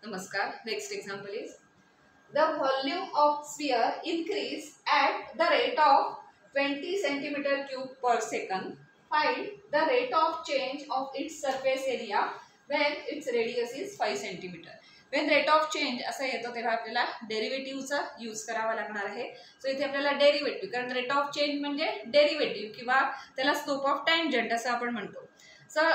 Namaskar. Next example is the volume of sphere increase at the rate of 20 centimeter cube per second. Find the rate of change of its surface area when its radius is 5 centimeter. When rate of change असा येतो तेव्हा आपल्याला डेरिव्हेटिव्हचा use करावा लागणार आहे. So इथे आपल्याला derivative, कारण रेट ऑफ चेंज म्हणजे डेरिव्हेटिव्ह किंवा त्याला स्लोप ऑफ टँजंट असं आपण म्हणतो. सो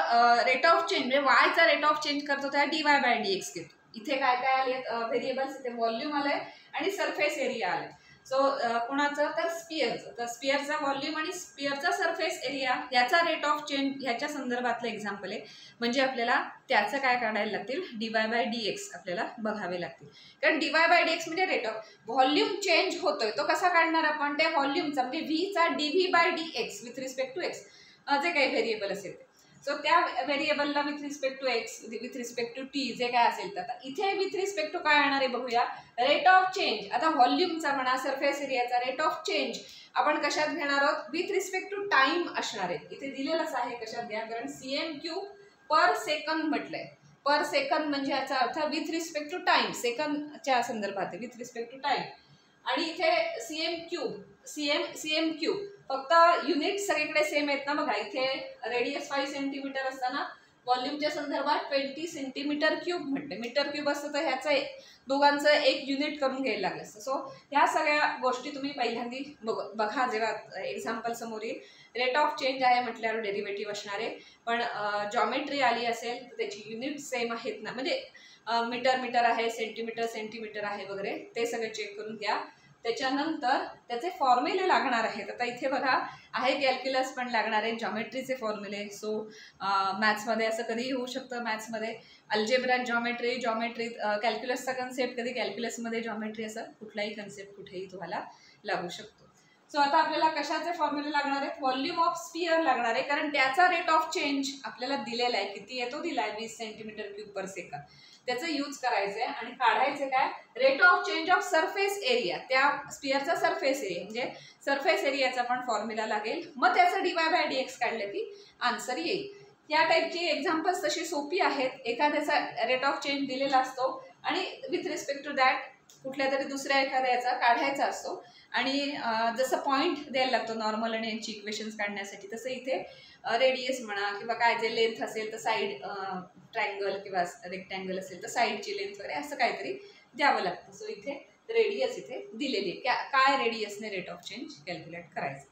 रेट ऑफ चेंज म्हणजे वायचा रेट ऑफ चेंज करतो त्या dy बाय dx घेतो. इथे काय काय आले व्हेरिएबल्स, इथे व्हॉल्यूम आलंय आणि सरफेस एरिया आलाय. सो कोणाचं तर स्पियरचं, तर स्पियरचा व्हॉल्यूम आणि स्पियरचा सरफेस एरिया याचा रेट ऑफ चेंज ह्याच्या संदर्भातलं एक्झाम्पल आहे. म्हणजे आपल्याला त्याचं काय काढायला लागतील, dy बाय dx आपल्याला बघावे लागतील. कारण dy बाय dx म्हणजे रेट ऑफ व्हॉल्यूम चेंज होतोय, तो कसा काढणार आपण, त्या व्हॉल्यूमचा म्हणजे व्हीचा dv by dx with respect to x जे काही व्हेरिएबल असेल. सो त्या व्हेरिएबलला with respect to x, with respect to t जे काय असेल तर इथे विथ रिस्पेक्ट टू काय येणार आहे बघूया. रेट ऑफ चेंज, आता व्हॉल्यूमचा म्हणा सरफेस एरियाचा रेट ऑफ चेंज आपण कशात घेणार आहोत, विथ रिस्पेक्ट टू टाइम असणार आहे. इथे दिलेलंच आहे, कशात घ्या, कारण cm³ पर सेकंद म्हटलंय. पर सेकंद म्हणजे याचा अर्थ विथ रिस्पेक्ट टू टाइम, सेकंदच्या संदर्भात विथ रिस्पेक्ट टू टाइम. आणि इथे cm³ फक्त युनिट सगळीकडे सेम आहेत ना. बघा इथे रेडियस 5 सेंटीमीटर असताना व्हॉल्यूमच्या संदर्भात 20 सेंटीमीटर क्यूब म्हटले. मीटर क्यूब असतं तर ह्याचं दोघांचं एक युनिट करून घ्यायला लागलं असतं. सो ह्या सगळ्या गोष्टी तुम्ही पहिल्यांदी बघा जेव्हा एक्झाम्पल समोर येईल. रेट ऑफ चेंज आहे म्हटल्यावर डेरिव्हेटिव्ह असणार आहे, पण जॉमेट्री आली असेल तर त्याची युनिट सेम आहेत ना, म्हणजे मीटर आहे, सेंटीमीटर आहे वगैरे, ते सगळे चेक करून घ्या. त्याच्यानंतर त्याचे फॉर्म्युले लागणार आहेत. आता इथे बघा आहे कॅल्क्युलस पण लागणार आहे, जॉमेट्रीचे फॉर्म्युले. सो मॅथ्समध्ये असं कधीही होऊ शकतं. मॅथ्समध्ये अल्जेब्रा जॉमेट्री कॅल्क्युलसचा कन्सेप्ट, कधी कॅल्क्युलसमध्ये जॉमेट्री, असं कुठलाही कन्सेप्ट कुठेही तुम्हाला लागू शकतो. सो आता आपल्याला कशाचे फॉर्म्युले लागणार आहेत, व्हॉल्यूम ऑफ स्पियर लागणार आहे, कारण त्याचा रेट ऑफ चेंज आपल्याला दिलेला आहे. किती आहे तो दिलाय, 20 सेंटीमीटर क्यूब पर सेकंद. त्याचं यूज करायचं आहे आणि काढायचं काय, rate of change of surface area, त्या स्पियरचा सरफेस एरिया म्हणजे सरफेस एरियाचा पण फॉर्म्युला लागेल. मग त्याचं dy बाय dx काढलं की आन्सर येईल. या टाईपची एक्झाम्पल्स तशी सोपी आहेत. एखाद्याचा रेट ऑफ चेंज दिलेला असतो आणि विथ रिस्पेक्ट टू दॅट कुठल्या तरी दुसऱ्या एखाद्याचा काढायचा असतो आणि जसं पॉईंट द्यायला लागतो नॉर्मल आणि यांची इक्वेशन्स काढण्यासाठी, तसं इथे रेडियस म्हणा किंवा काय जे लेंथ असेल तर साईड ट्रायंगल किंवा रेक्टँगल असेल तर साईडची लेंथ वगैरे असं काहीतरी द्यावं लागतं. सो इथे रेडियस इथे दिलेली आहे, काय रेडियसने रेट ऑफ चेंज कॅल्क्युलेट करायचं.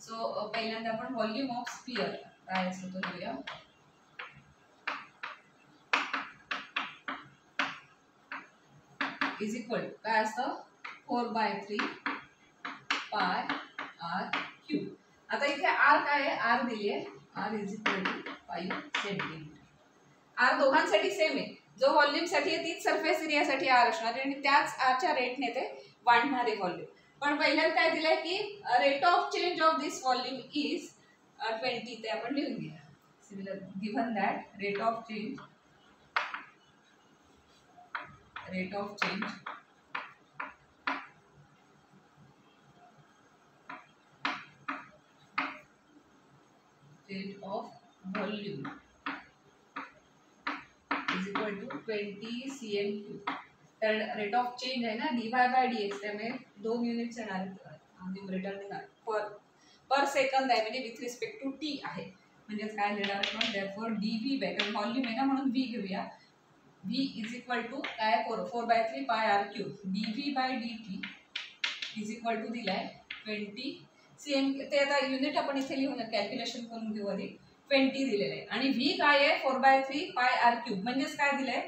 सो पहिल्यांदा आपण व्हॉल्यूम ऑफ स्पियर काय असतो तो लिहूया. इज इक्वल काय असतं, 4/3 पाय r³. आता इथे r काय आहे, r दिली आहे, r is equal to 5 centimetre. r दोघांसाठी सेम आहे. जो व्हॉल्यूमसाठी आहे तीच सरफेस एरियासाठी r असणार आहे आणि त्याच rच्या रेटने ते वाढणार आहे व्हॉल्यूम. पण पहिल्यांदा काय दिलंय की rate of change of this volume is 20, ते आपण लिहून घ्या. Similar given that rate of change rate of volume is equal to 20 cm³. कारण रेट ऑफ चेंज आहे ना dy बाय dx, त्यामुळे 2 युनिट्स येणार आहेत न्यूमरेटर पर सेकंद आहे, म्हणजे विथ रिस्पेक्ट टू टी आहे. म्हणजेच काय लिहिणार आपण, देअरफॉर dv बाय, कारण व्हॉल्यूम आहे ना म्हणून v घेऊया. v इज इक्वल टू काय, 4/3 pi r³. dv by dt is equal to दिलाय 20 cm. ते आता युनिट आपण इथे लिहून कॅल्क्युलेशन करून घेऊ. आधी 20 दिलेलं आहे आणि v काय आहे, 4/3 पाय r³. म्हणजेच काय दिलंय,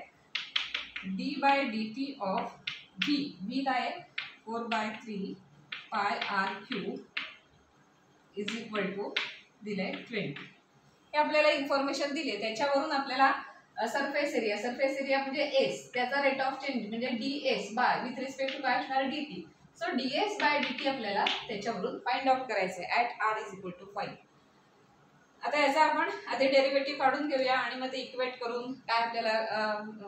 d by dt of v काय आहे, 4/3 pi r³ is equal to दिलंय 20. हे आपल्याला इन्फॉर्मेशन दिली आहे. त्याच्यावरून आपल्याला सरफेस एरिया म्हणजे एस, त्याचा रेट ऑफ चेंज म्हणजे ds by with respect to काय असणार dt. So ds by dt आपल्याला त्याच्यावरून फाइंड आउट करायचं आहे at r is equal to 5. आता याचा आपण आधी डेरिव्हेटिव्ह काढून घेऊया आणि मग ते इक्वेट करून काय आपल्याला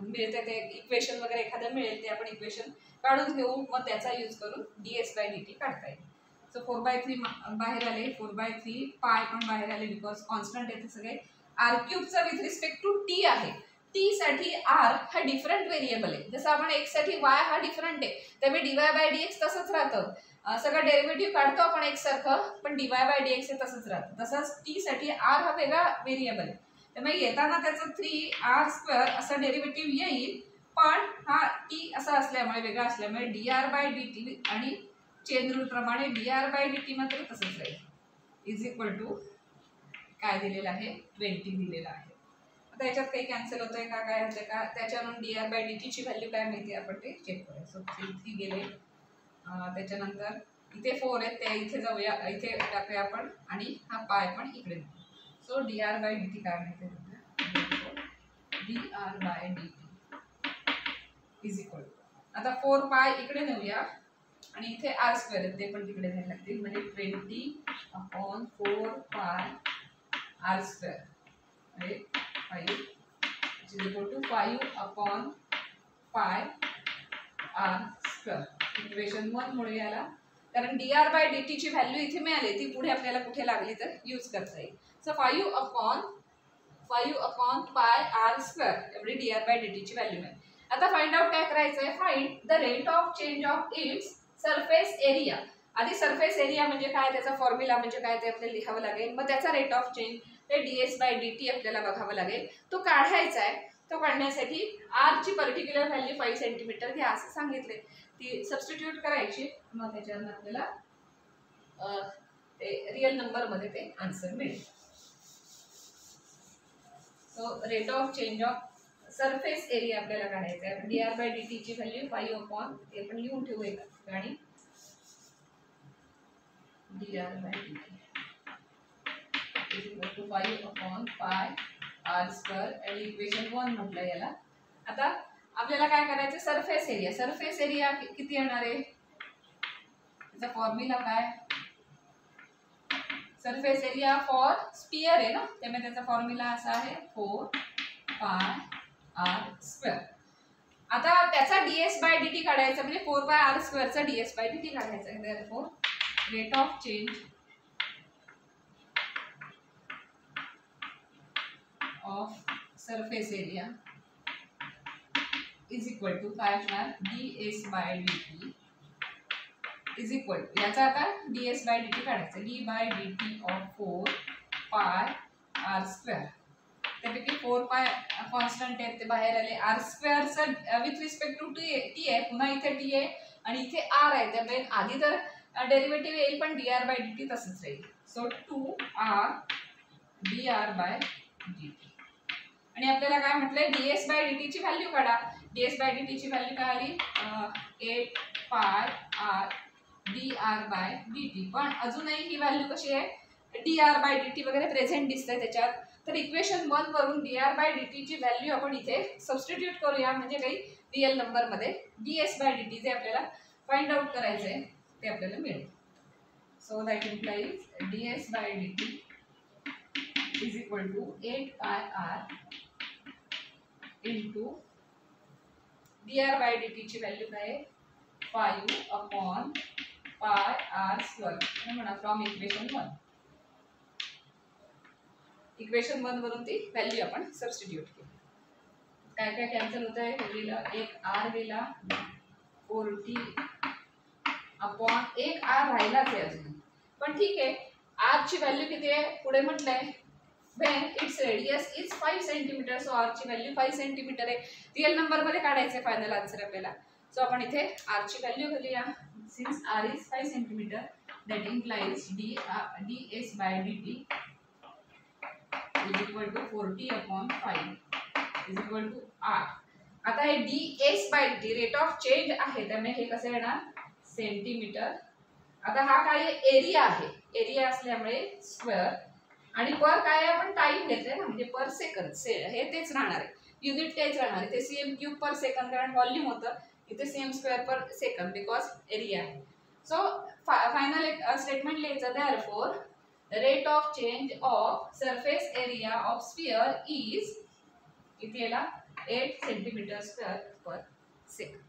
मिळते ते इक्वेशन वगैरे एखादं मिळेल ते आपण इक्वेशन काढून घेऊ. मग त्याचा यूज करून ds बाय dt काढता येईल. सो 4/3 बाहेर आले, 4/3 पाय पण बाहेर आले बिकॉज कॉन्स्टंट येते सगळे. r³ चा विथ रिस्पेक्ट टू टी आहे, टी साठी आर हा डिफरंट व्हेरिएबल आहे. जसं आपण एक्स साठी वाय हा डिफरंट आहे, त्यामुळे डीवाय बाय डीएक्स तसंच राहतं. सगळं डेरिव्हेटिव्ह काढतो आपण एक्स सारखं, पण डीवाय बाय डीएक्स हे तसंच राहतं. तसंच टी साठी आर हा वेगळा व्हेरिएबल आहे, त्यामुळे येताना त्याचं 3r² असं डेरिव्हेटिव्ह येईल, पण हा टी असा असल्यामुळे वेगळा असल्यामुळे dr बाय dt आणि चेन रूल प्रमाणे dr बाय dt मात्र तसंच राहील. इज इक्वल टू काय दिलेलं आहे 20 दिलेलं आहे. आता याच्यात काही कॅन्सल होतंय का काय होतंय का त्याच्यावरून dr बाय dt ची व्हॅल्यू काय माहिती आपण ते चेक करूया. सो 3 गेले, त्याच्यानंतर इथे 4 आहेत ते इथे जाऊया, इथे टाकूया आपण आणि हा पाय पण इकडे नेऊ. सो dr बाय dt काय माहिती dr by dt is equal आता 4 पाय इकडे नेऊया आणि इथे r² आहे ते पण तिकडे न्यायला लागतील, म्हणजे 20/4 पाय r² म्हणजे 5 इज इक्वल टू 5/पाय r². इक्वेशन 1 मुळे याला, कारण dr बाय dt ची व्हॅल्यू इथे मिळाली, ती पुढे आपल्याला कुठे लागली तर यूज करता येईल. सो 5/पाय r² एवढी dr बाय dt ची व्हॅल्यू मिळाली. आता फाइंड आउट काय करायचं आहे, find the rate of change of its surface area. आधी सरफेस एरिया म्हणजे काय, त्याचा फॉर्म्युला म्हणजे काय ते आपल्याला लिहावं लागेल, मग त्याचा रेट ऑफ चेंज ते ds बाय dt आपल्याला बघावं लागेल. तो काढायचा आहे, तो काढण्यासाठी r ची पर्टिक्युलर व्हॅल्यू 5 सेंटीमीटर घ्या असं सांगितले, ती सबस्टिट्यूट करायची, मग त्याच्यानंतर आपल्याला ते रिअल नंबर मध्ये ते आन्सर मिळेल. So rate of change of surface area आपल्याला काढायचा आहे. dr बाय dt ची व्हॅल्यू 5 हे पण लिहून ठेवू एका ठिकाणी, dr by dt is equal to 5/पाय r² आणि इक्वेशन 1 म्हटलं याला. आता आपल्याला काय करायचं, सरफेस एरिया. सरफेस एरिया किती येणार आहे, त्याचा फॉर्म्युला काय, सरफेस एरिया फॉर स्फियर आहे ना, त्यामुळे त्याचा फॉर्म्युला असा आहे 4πr². आता त्याचा ds बाय dt काढायचा, म्हणजे 4πr² चा ds बाय dt काढायचा आहे. Therefore rate of change of surface area is equal to काय असणार, ds by dt is equal to याचा आता ds बाय dt काढायचं, d by dt of 4πr². त्यापैकी 4π कॉन्स्टंट आहेत ते बाहेर आले, r² चा विथ रिस्पेक्ट टू टी आहे, पुन्हा इथे टी आहे आणि इथे r आहे, त्यामुळे आधी तर डेरिव्हेटिव्ह येईल पण dr बाय dt तसंच राहील. So 2r dr by dt. आणि आपल्याला काय म्हटलंय, ds बाय dt ची व्हॅल्यू काढा. ds बाय dt ची व्हॅल्यू काय आली 8πr dr बाय dt. पण अजूनही ही व्हॅल्यू कशी आहे, dr बाय dt वगैरे प्रेझेंट दिसतंय त्याच्यात, तर इक्वेशन 1 वरून dr बाय dt ची व्हॅल्यू आपण इथे सबस्टिट्यूट करूया, म्हणजे काही रिअल नंबर मध्ये ds बाय dt जे आपल्याला फाइंड आउट करायचं आहे ते आपल्याला मिळेल. So that implies ds by dt is equal to 8πr into dr by dt ची व्हॅल्यू काय आहे 5/पाय r² म्हणा फ्रॉम इक्वेशन 1. इक्वेशन 1 वरून ती व्हॅल्यू आपण सबस्टिट्यूट केली. काय काय कॅन्सल होत आहे, एक r गेला, 40/, एक r राहिलाच आहे अजून, पण ठीक आहे. r ची व्हॅल्यू किती आहे पुढे म्हटलंय, when its radius is 5 cm, so r ची व्हॅल्यू 5 cm आहे. रिअल नंबर मध्ये काढायचे फायनल आन्सर आपल्याला. सो आपण इथे r ची व्हॅल्यू घालूया, since r is 5 cm that implies ds by dt is equal to 40/5 is equal to r. आता हे ds by dt rate of change आहे, त्यामुळे हे कसं येणार सेंटीमीटर. आता हा काय एरिया आहे, एरिया असल्यामुळे स्क्वेअर आणि पर काय आपण टाइम घेतोय ना, म्हणजे पर सेकंद हे तेच राहणार आहे, युनिट तेच राहणार आहे, ते cm³ पर सेकंद, कारण व्हॉल्यूम होतं, इथे cm² per second because area आहे. सो फायनल एक स्टेटमेंट लिहायचं, therefore rate of change of surface area of sphere is, इथे याला 8 cm² पर सेकंद.